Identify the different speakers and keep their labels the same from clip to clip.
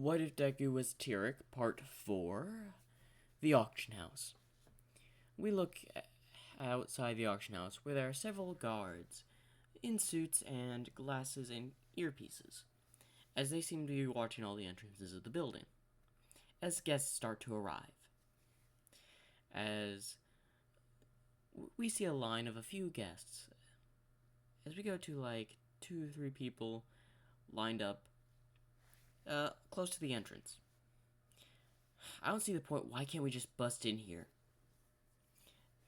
Speaker 1: What if Deku was Tierk, Part 4? The Auction House. We look outside the auction house where there are several guards in suits and glasses and earpieces, as they seem to be watching all the entrances of the building, as guests start to arrive. As we see a line of a few guests, as we go to like 2 or 3 people lined up close to the entrance. I don't see the point. Why can't we just bust in here?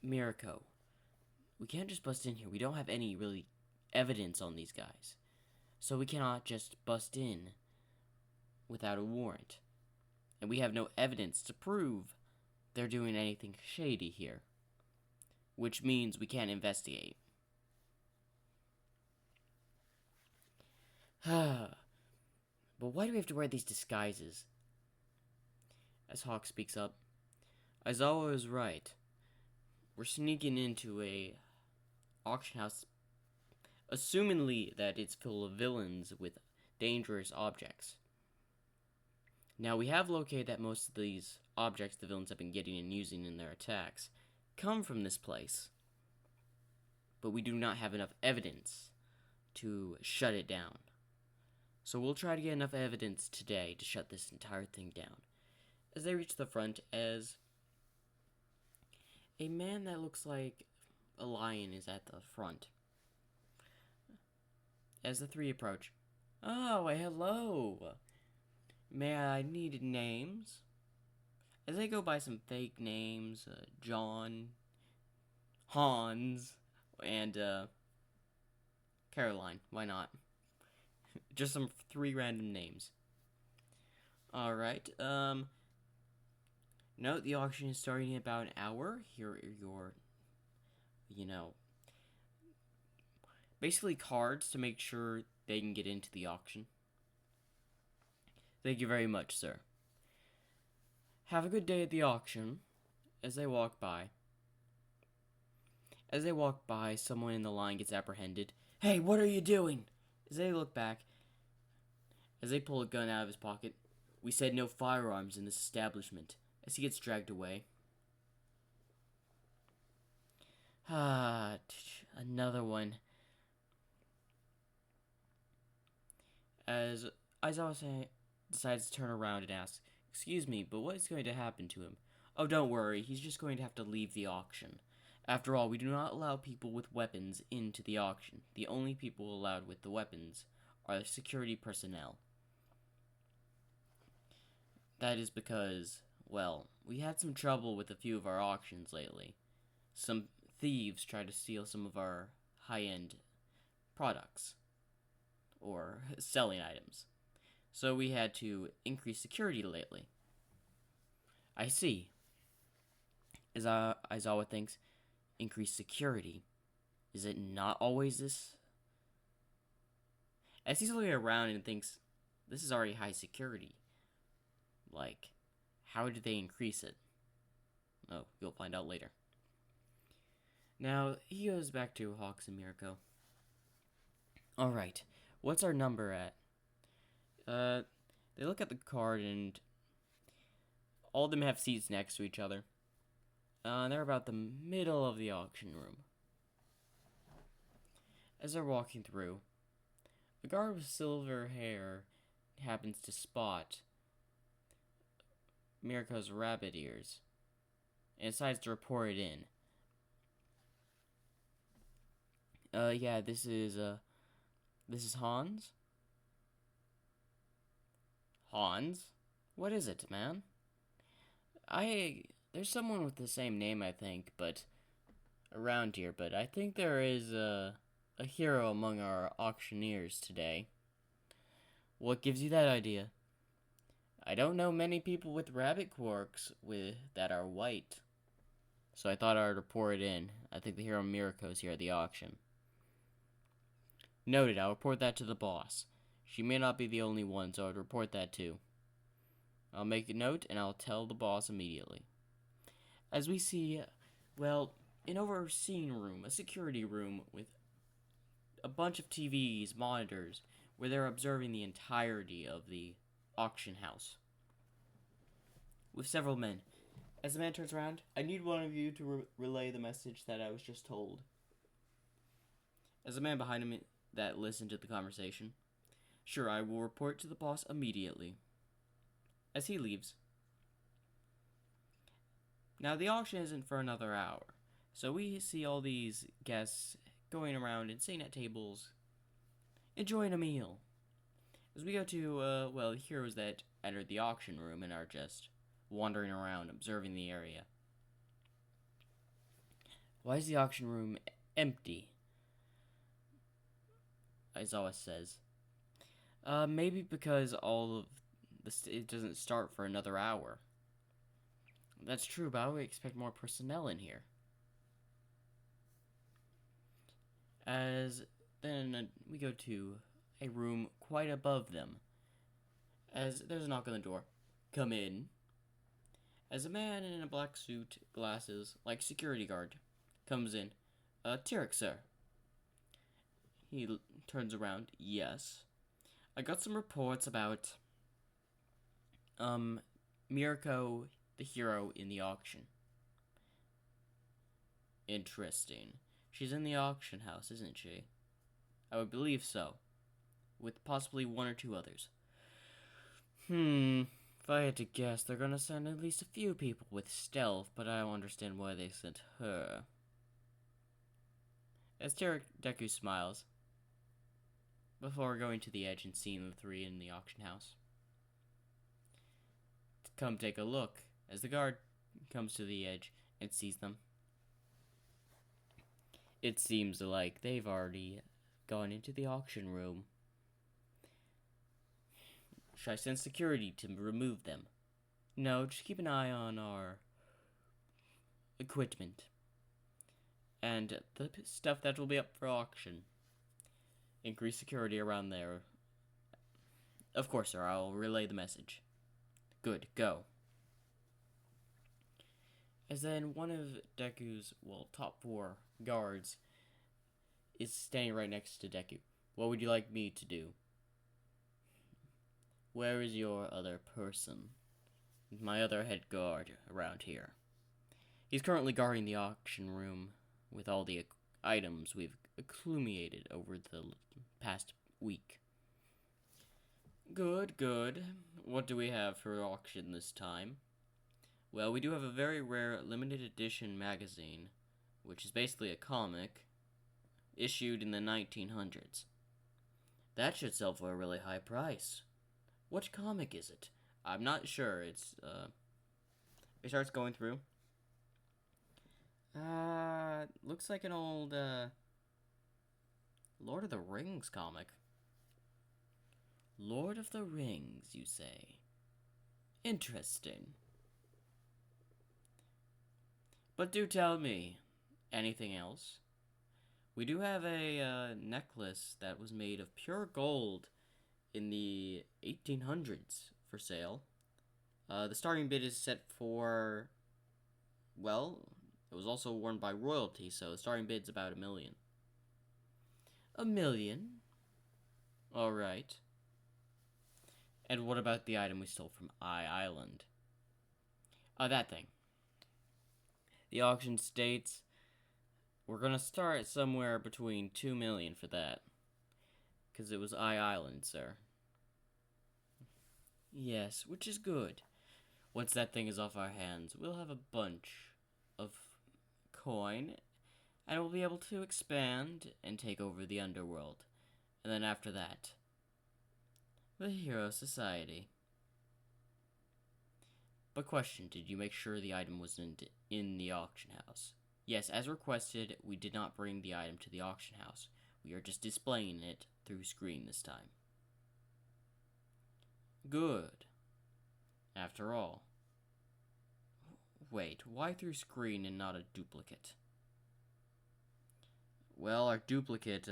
Speaker 1: Mirako. We can't just bust in here. We don't have any really evidence on these guys. So we cannot just bust in without a warrant. And we have no evidence to prove they're doing anything shady here. Which means we can't investigate. But why do we have to wear these disguises? As Hawk speaks up, Aizawa is right. We're sneaking into a auction house, assumingly that it's full of villains with dangerous objects. Now, we have located that most of these objects the villains have been getting and using in their attacks come from this place. But we do not have enough evidence to shut it down. So we'll try to get enough evidence today to shut this entire thing down. As they reach the front, as a man that looks like a lion is at the front. As the 3 approach, "Oh, hello. May I need names?" As they go by some fake names, John, Hans, and Caroline. Why not? Just some 3 random names. Alright, note the auction is starting in about an hour. Here are your, basically cards to make sure they can get into the auction. Thank you very much, sir. Have a good day at the auction. As they walk by. Someone in the line gets apprehended. "Hey, what are you doing?" As they look back, as they pull a gun out of his pocket, "We said no firearms in this establishment." As he gets dragged away. Another one. As Aizawa decides to turn around and asks, "Excuse me, but what is going to happen to him?" "Oh, don't worry, he's just going to have to leave the auction. After all, we do not allow people with weapons into the auction. The only people allowed with the weapons are the security personnel." That is because, well, we had some trouble with a few of our auctions lately. Some thieves tried to steal some of our high-end products, or selling items. So we had to increase security lately. I see. As Aizawa thinks, increase security. Is it not always this? As he's looking around and thinks, this is already high security. Like, how did they increase it? Oh, you'll find out later. Now, he goes back to Hawks and Mirako. Alright, what's our number at? They look at the card and all of them have seats next to each other. They're about the middle of the auction room. As they're walking through, the guard with silver hair happens to spot Mirako's rabbit ears and decides to report it in. Yeah, this is Hans? Hans? What is it, man? There's someone with the same name, I think, but around here, but I think there is a hero among our auctioneers today. What gives you that idea? I don't know many people with rabbit quirks that are white. So I thought I'd report it in. I think the hero Mirako's here at the auction. Noted, I'll report that to the boss. She may not be the only one, so I'd report that too. I'll make a note and I'll tell the boss immediately. As we see, well, an overseeing room, a security room with a bunch of TVs, monitors, where they're observing the entirety of the auction house with several men. As the man turns around, I need one of you to relay the message that I was just told. As the man behind him that listened to the conversation, sure, I will report to the boss immediately. As he leaves. Now, the auction isn't for another hour, so we see all these guests going around and sitting at tables, enjoying a meal. As we go to, the heroes that entered the auction room and are just wandering around, observing the area. Why is the auction room empty? Aizawa says. Maybe because all of it doesn't start for another hour. That's true, but I would expect more personnel in here. As then we go to a room quite above them. As there's a knock on the door. Come in. As a man in a black suit, glasses, like security guard, comes in. Tierk, sir. He turns around. Yes. I got some reports about, Mirko, the hero in the auction. Interesting. She's in the auction house, isn't she? I would believe so. With possibly one or two others. If I had to guess, they're gonna send at least a few people with stealth, but I don't understand why they sent her. As Deku smiles, before going to the edge and seeing the three in the auction house. Come take a look, as the guard comes to the edge and sees them. It seems like they've already gone into the auction room. Should I send security to remove them? No, just keep an eye on our equipment and the stuff that will be up for auction. Increase security around there. Of course, sir, I'll relay the message. Good, go. As then one of Deku's, top 4 guards is standing right next to Deku. What would you like me to do? Where is your other person? My other head guard around here. He's currently guarding the auction room with all the items we've accumulated over the past week. Good, good. What do we have for auction this time? Well, we do have a very rare limited edition magazine, which is basically a comic, issued in the 1900s. That should sell for a really high price. What comic is it? I'm not sure. It starts going through. Looks like an old, Lord of the Rings comic. Lord of the Rings, you say? Interesting. But do tell me, anything else? We do have a necklace that was made of pure gold in the 1800s for sale. The starting bid is set for, well, it was also worn by royalty, so the starting bid's about $1 million. $1 million? Alright. And what about the item we stole from Island? That thing. The auction states we're gonna start somewhere between $2 million for that. Because it was Island, sir. Yes, which is good. Once that thing is off our hands, we'll have a bunch of coin, and we'll be able to expand and take over the underworld. And then after that, the Hero Society. But question, did you make sure the item wasn't in the auction house? Yes, as requested, we did not bring the item to the auction house. We are just displaying it through screen this time. Good. After all. Wait, why through screen and not a duplicate? Well, our duplicate,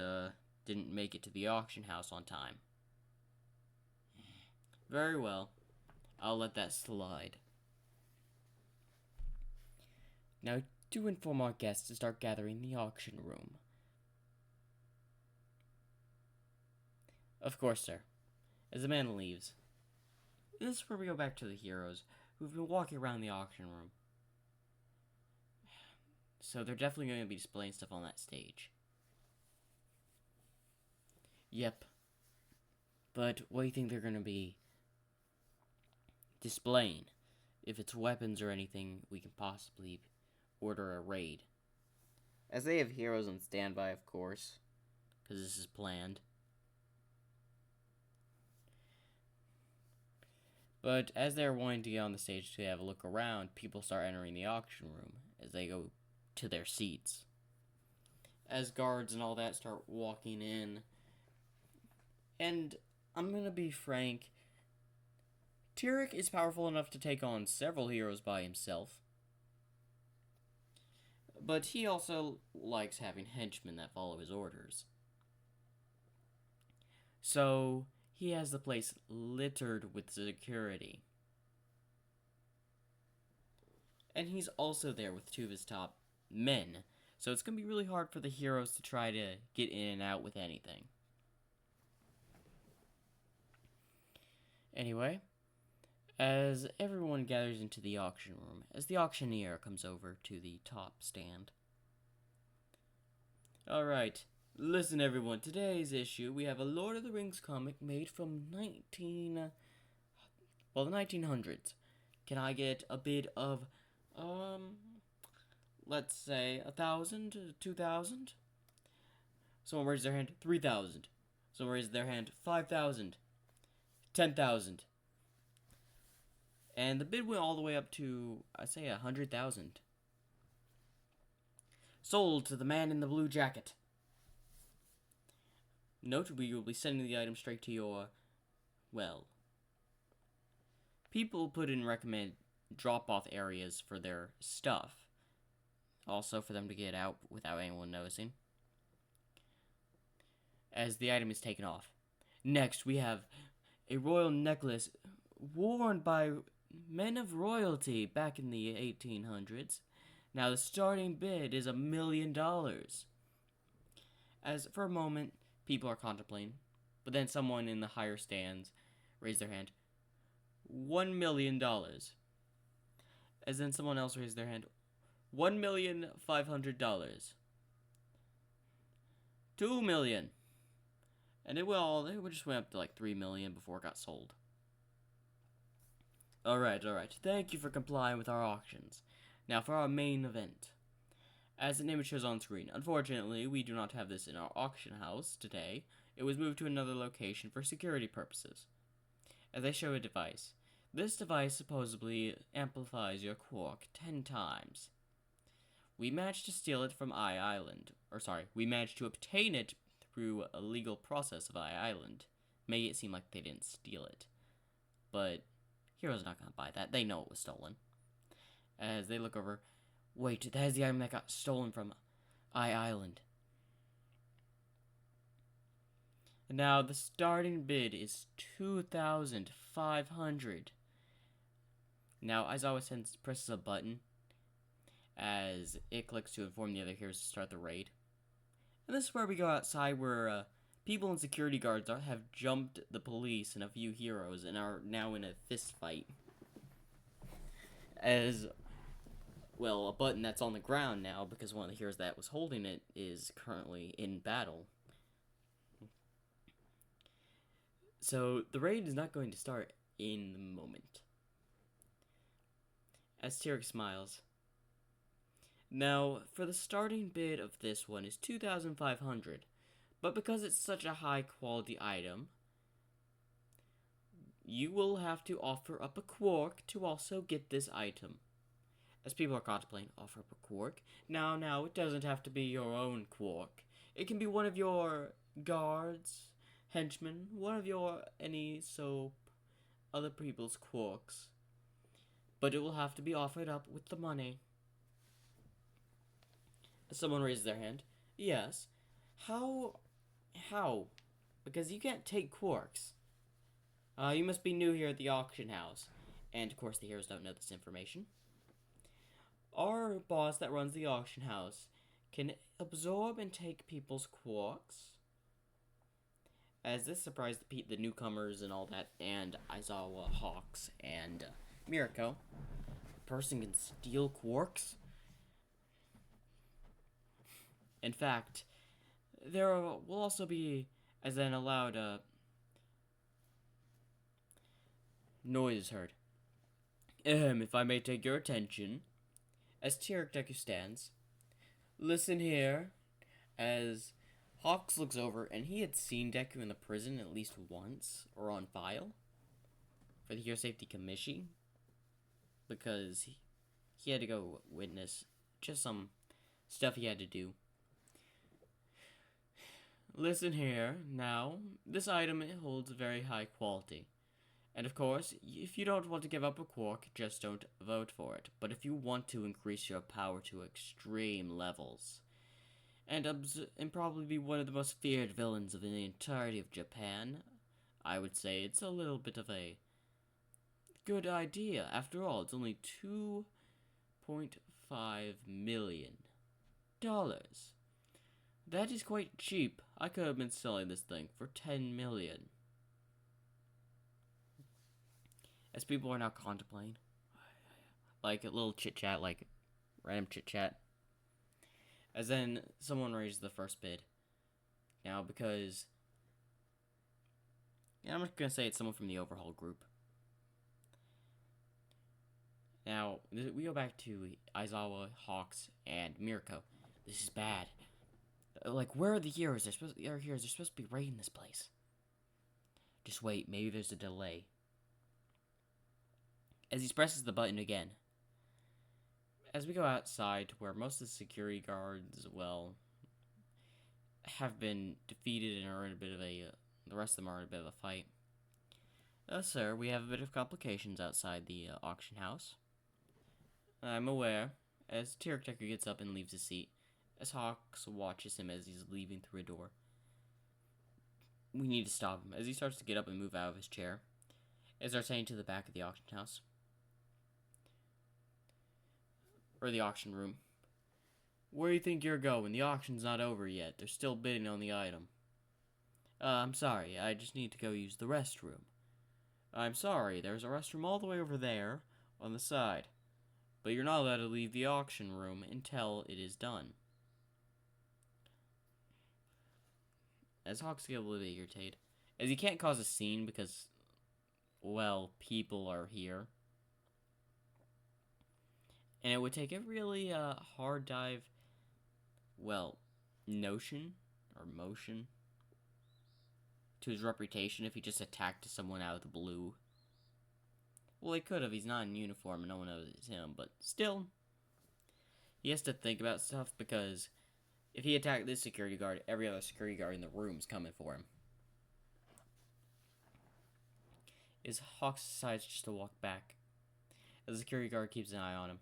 Speaker 1: didn't make it to the auction house on time. Very well. I'll let that slide. Now, do inform our guests to start gathering in the auction room. Of course, sir. As the man leaves. This is where we go back to the heroes who've been walking around the auction room. So they're definitely going to be displaying stuff on that stage. Yep. But what do you think they're going to be displaying? If it's weapons or anything, we can possibly order a raid. As they have heroes on standby, of course, because this is planned. But as they're wanting to get on the stage to have a look around, people start entering the auction room as they go to their seats. As guards and all that start walking in. And I'm gonna be frank, Tierk is powerful enough to take on several heroes by himself. But he also likes having henchmen that follow his orders. So he has the place littered with security. And he's also there with two of his top men. So it's going to be really hard for the heroes to try to get in and out with anything. Anyway, as everyone gathers into the auction room, as the auctioneer comes over to the top stand. Alright, listen everyone, today's issue, we have a Lord of the Rings comic made from the 1900s. Can I get a bid of, let's say 1,000, 2,000? Someone raises their hand, 3,000. Someone raises their hand, 5,000. 10,000. And the bid went all the way up to, I'd say, 100,000. Sold to the man in the blue jacket. Note, we will be sending the item straight to your, well, people put in recommended drop-off areas for their stuff. Also for them to get out without anyone noticing. As the item is taken off. Next, we have a royal necklace worn by men of royalty back in the 1800s. Now the starting bid is $1 million. As for a moment, people are contemplating, but then someone in the higher stands raised their hand. $1 million. As then someone else raised their hand. $1,500,000. $2 million. And it just went up to like $3 million before it got sold. Alright. Thank you for complying with our auctions. Now for our main event. As an image shows on screen, unfortunately, we do not have this in our auction house today. It was moved to another location for security purposes. As they show a device. This device supposedly amplifies your quark 10 times. We managed to steal it from we managed to obtain it through a legal process of Island. Make it seem like they didn't steal it. But Hero's not gonna buy that. They know it was stolen. As they look over, wait, that is the item that got stolen from Island. And now the starting bid is 2,500. Now, as always, presses a button as it clicks to inform the other heroes to start the raid. And this is where we go outside, where people and security guards have jumped the police and a few heroes and are now in a fist fight. As, well, a button that's on the ground now, because one of the heroes that was holding it is currently in battle. So, the raid is not going to start in the moment. As Tierk smiles. Now, for the starting bid of this one is 2,500, but because it's such a high quality item, you will have to offer up a quark to also get this item. As people are contemplating, offer up a quark. Now, it doesn't have to be your own quark. It can be one of your guards, henchmen, other people's quarks. But it will have to be offered up with the money. Someone raises their hand. Yes. How? Because you can't take quarks. You must be new here at the auction house. And, of course, the heroes don't know this information. Our boss that runs the auction house can absorb and take people's quarks. As this surprised the newcomers and all that, and Aizawa, Hawks, and Mirako. A person can steal quarks? In fact, there will also be, as an allowed noise heard. If I may take your attention, as Tierk Deku stands, listen here, as Hawks looks over, and he had seen Deku in the prison at least once, or on file, for the Hero Safety Commission, because he had to go witness just some stuff he had to do. Listen here, now, this item holds very high quality. And of course, if you don't want to give up a quark, just don't vote for it. But if you want to increase your power to extreme levels, and probably be one of the most feared villains of the entirety of Japan, I would say it's a little bit of a good idea. After all, it's only $2.5 million. That is quite cheap. I could have been selling this thing for $10 million. As people are now contemplating, like a little chit chat, like random chit chat. As then someone raised the first bid. Now, because I'm just gonna say it's someone from the overhaul group. Now we go back to Aizawa, Hawks, and Mirako. This is bad. Like, where are the heroes? They're supposed to be raiding this place. Just wait, maybe there's a delay. As he presses the button again. As we go outside to where most of the security guards, well, have been defeated and are in a bit of a, the rest of them are in a bit of a fight. Sir, we have a bit of complications outside the auction house. I'm aware, as Tierk Deku gets up and leaves his seat, as Hawks watches him as he's leaving through a door. We need to stop him. As he starts to get up and move out of his chair, as they're heading to the back of the auction house. Or the auction room. Where do you think you're going? The auction's not over yet. They're still bidding on the item. I'm sorry. I just need to go use the restroom. I'm sorry. There's a restroom all the way over there on the side. But you're not allowed to leave the auction room until it is done. As Hawks get a little bit irritated. As he can't cause a scene because, well, people are here. And it would take a really hard dive, well, motion to his reputation if he just attacked someone out of the blue. Well, he could have. He's not in uniform and no one knows it's him, but still, he has to think about stuff because if he attacked this security guard, every other security guard in the room's coming for him. As Hawks decides just to walk back, as the security guard keeps an eye on him.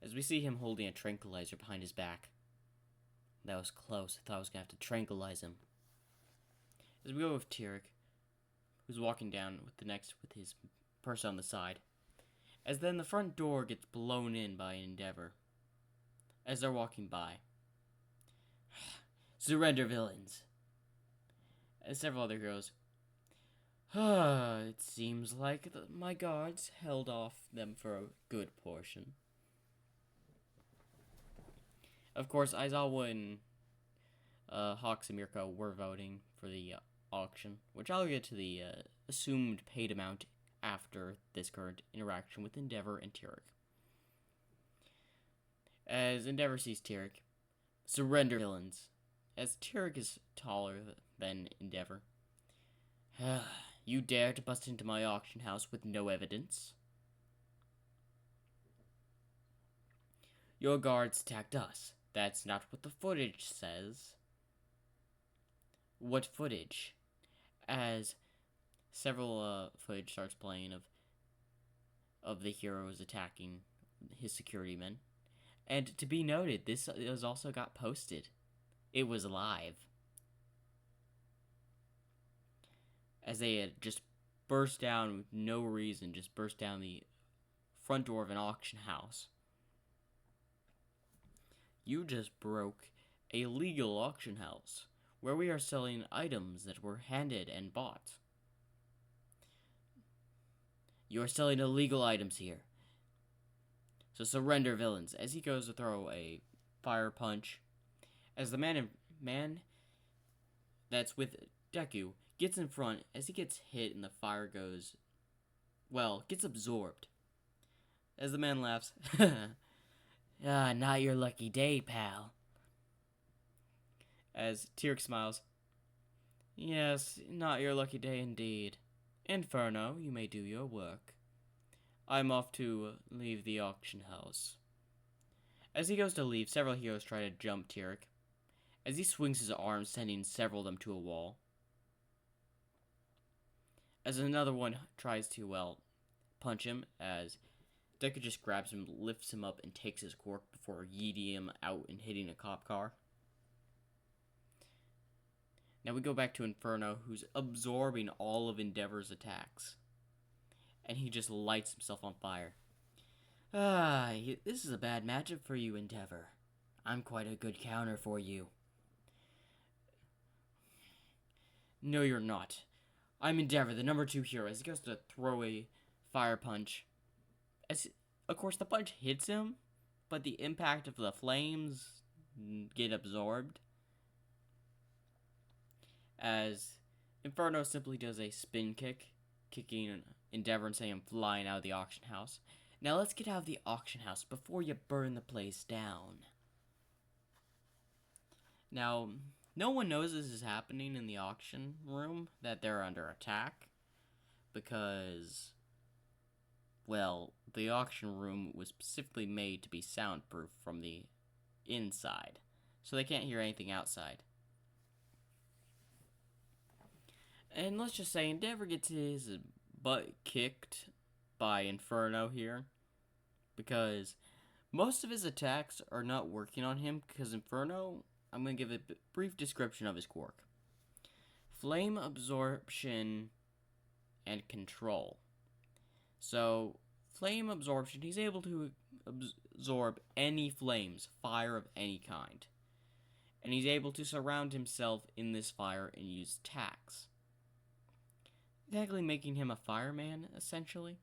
Speaker 1: As we see him holding a tranquilizer behind his back. That was close. I thought I was going to have to tranquilize him. As we go with Tierk, who's walking down with his purse on the side. As then the front door gets blown in by Endeavor. As they're walking by. Surrender, villains. As several other heroes. It seems like my guards held off them for a good portion. Of course, Aizawa and Hawks and Mirko were voting for the auction, which I'll get to the assumed paid amount after this current interaction with Endeavor and Tierk. As Endeavor sees Tierk, surrender, villains. As Tierk is taller than Endeavor. You dare to bust into my auction house with no evidence? Your guards attacked us. That's not what the footage says. What footage? As several footage starts playing of the heroes attacking his security men. And to be noted, this was also got posted. It was live. As they had just burst down with no reason, just burst down the front door of an auction house. You just broke a legal auction house. where we are selling items that were handed and bought. You are selling illegal items here. So surrender, villains, as he goes to throw a fire punch. As the man that's with Deku gets in front, as he gets hit and the fire gets absorbed. As the man laughs, ah, not your lucky day, pal. As Tierk smiles, yes, not your lucky day indeed. Inferno, you may do your work. I'm off to leave the auction house. As he goes to leave, several heroes try to jump Tierk, as he swings his arms, sending several of them to a wall. As another one tries to, punch him, as Deku just grabs him, lifts him up, and takes his quirk before yeeting him out and hitting a cop car. Now we go back to Inferno, who's absorbing all of Endeavor's attacks. And he just lights himself on fire. Ah, this is a bad matchup for you, Endeavor. I'm quite a good counter for you. No, you're not. I'm Endeavor, the number 2 hero, as he goes to throw a fire punch. Of course, the punch hits him, but the impact of the flames get absorbed. As Inferno simply does a spin kick, kicking Endeavor and saying I'm flying out of the auction house. Now let's get out of the auction house before you burn the place down. Now, no one knows this is happening in the auction room, that they're under attack, because, well, the auction room was specifically made to be soundproof from the inside, so they can't hear anything outside. And let's just say Endeavor gets his butt kicked by Inferno here, because most of his attacks are not working on him, because Inferno, I'm going to give a brief description of his quirk. Flame absorption and control. So, flame absorption, he's able to absorb any flames, fire of any kind. And he's able to surround himself in this fire and use attacks. Technically making him a fireman, essentially.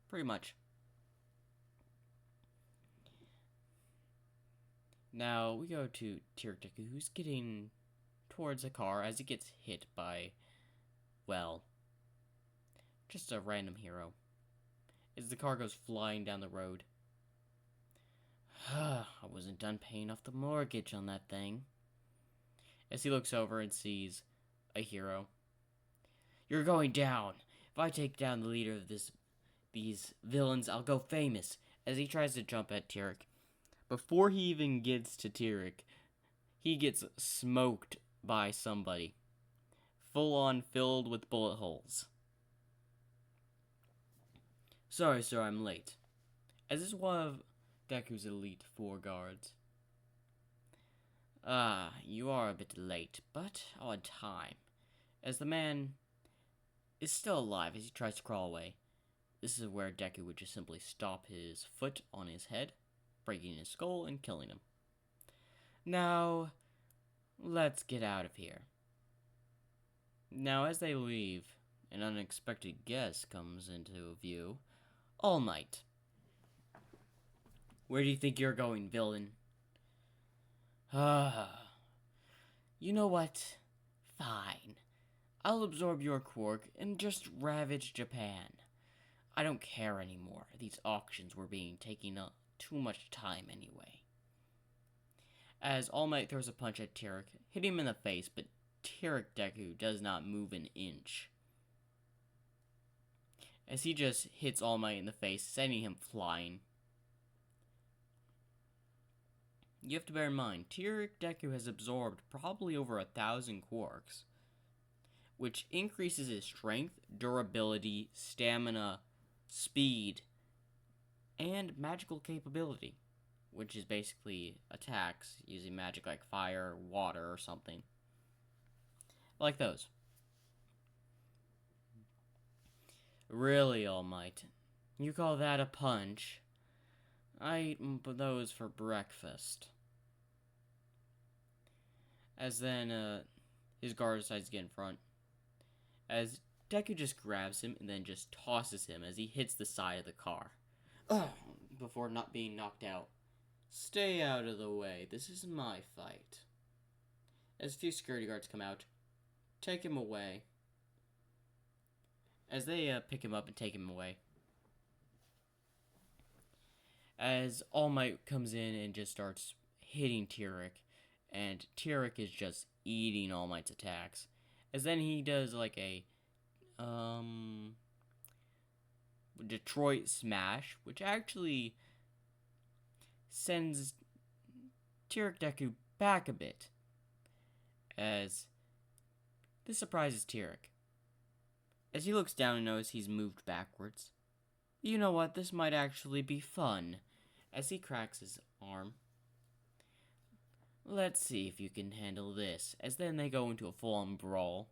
Speaker 1: Pretty much. Now, we go to Tierk, who's getting towards a car as he gets hit by, well, just a random hero. As the car goes flying down the road. I wasn't done paying off the mortgage on that thing. As he looks over and sees a hero. You're going down. If I take down the leader of these villains, I'll go famous. As he tries to jump at Tierk. Before he even gets to Tierk, he gets smoked by somebody. Full on filled with bullet holes. Sorry, sir, I'm late. As this is one of Deku's elite 4 guards. You are a bit late, but on time. As the man is still alive as he tries to crawl away. This is where Deku would just simply stop his foot on his head, breaking his skull and killing him. Now, let's get out of here. Now, as they leave, an unexpected guest comes into view. All Might. Where do you think you're going, villain? You know what? Fine. I'll absorb your quirk and just ravage Japan. I don't care anymore. These auctions were taking up too much time anyway. As All Might throws a punch at Tierk, hitting him in the face, but Tierk Deku does not move an inch. As he just hits All Might in the face, sending him flying. You have to bear in mind, Tierk Deku has absorbed probably over 1,000 quirks, which increases his strength, durability, stamina, speed, and magical capability, which is basically attacks using magic like fire, water, or something. Like those. Really, All Might? You call that a punch? I eat those for breakfast. As then, his guard decides to get in front. As Deku just grabs him and then just tosses him as he hits the side of the car. Ugh, before not being knocked out. Stay out of the way. This is my fight. As a few security guards come out, take him away. As they pick him up and take him away. As All Might comes in and just starts hitting Tierk, and Tierk is just eating All Might's attacks. As then he does like a Detroit Smash, which actually sends Tierk Deku back a bit. As this surprises Tierk. As he looks down and notices he's moved backwards. You know what, this might actually be fun. As he cracks his arm. Let's see if you can handle this. As then they go into a full-on brawl.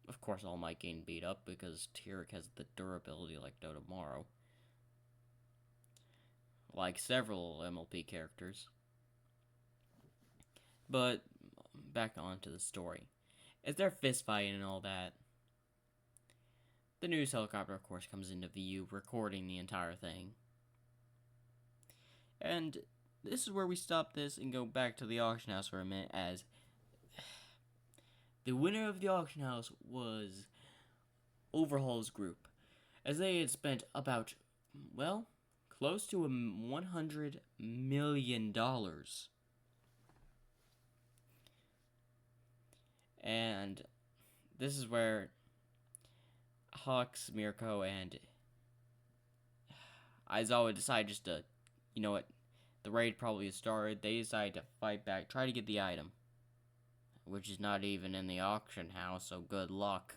Speaker 1: Of course, All Might getting beat up because Tierk has the durability like no tomorrow. Like several MLP characters. But back on to the story. As they're fist fighting and all that, the news helicopter, of course, comes into view, recording the entire thing. And this is where we stop this and go back to the auction house for a minute, as the winner of the auction house was Overhaul's group, as they had spent about, well, close to $100 million. And this is where Hux, Mirko, and Aizawa decide just to, you know what, the raid probably has started. They decide to fight back, try to get the item, which is not even in the auction house, so good luck.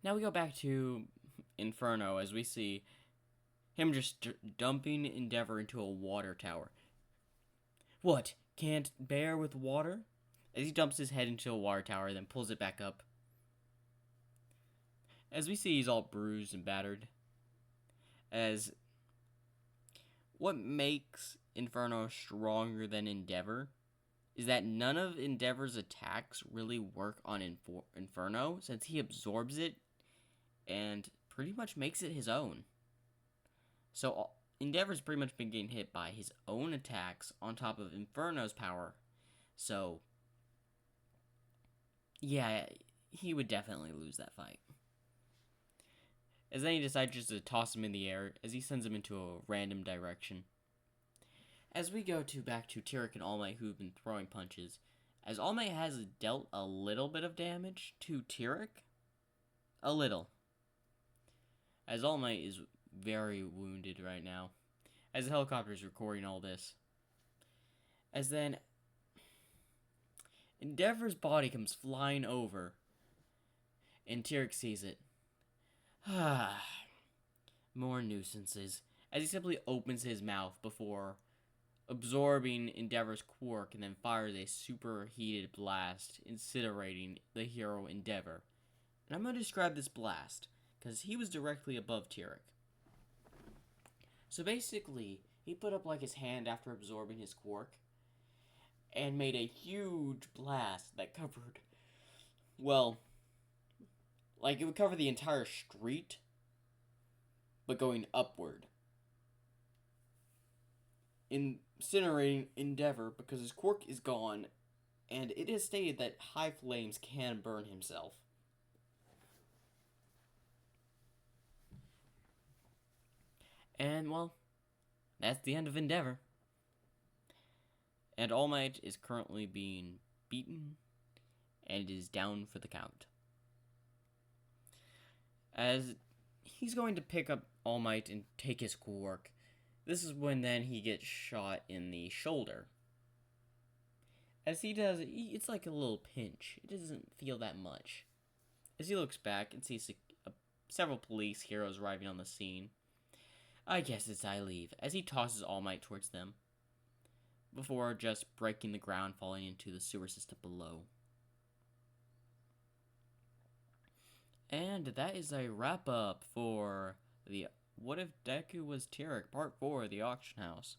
Speaker 1: Now we go back to Inferno as we see him just dumping Endeavor into a water tower. What? Can't bear with water? As he dumps his head into a water tower, then pulls it back up. As we see, he's all bruised and battered. As what makes Inferno stronger than Endeavor is that none of Endeavor's attacks really work on Inferno, since he absorbs it and pretty much makes it his own. So Endeavor's pretty much been getting hit by his own attacks on top of Inferno's power. So yeah, he would definitely lose that fight. As then he decides just to toss him in the air as he sends him into a random direction. As we go back to Tierk and All Might, who've been throwing punches, as All Might has dealt a little bit of damage to Tierk, a little. As All Might is very wounded right now, as the helicopter is recording all this. As then Endeavor's body comes flying over, and Tierk sees it. More nuisances, as he simply opens his mouth before absorbing Endeavor's quirk and then fires a superheated blast, incinerating the hero Endeavor. And I'm going to describe this blast, because he was directly above Tierk. So basically, he put up like his hand after absorbing his quirk, and made a huge blast that covered, well, like it would cover the entire street, but going upward. Incinerating Endeavor because his quirk is gone, and it is stated that high flames can burn himself. And, well, that's the end of Endeavor. And All Might is currently being beaten and is down for the count. As he's going to pick up All Might and take his quirk, this is when then he gets shot in the shoulder. As he does, it's like a little pinch. It doesn't feel that much. As he looks back and sees several police heroes arriving on the scene, I guess it's I leave, as he tosses All Might towards them, before just breaking the ground, falling into the sewer system below. And that is a wrap up for the What If Deku Was Tierk Part 4, The Auction House.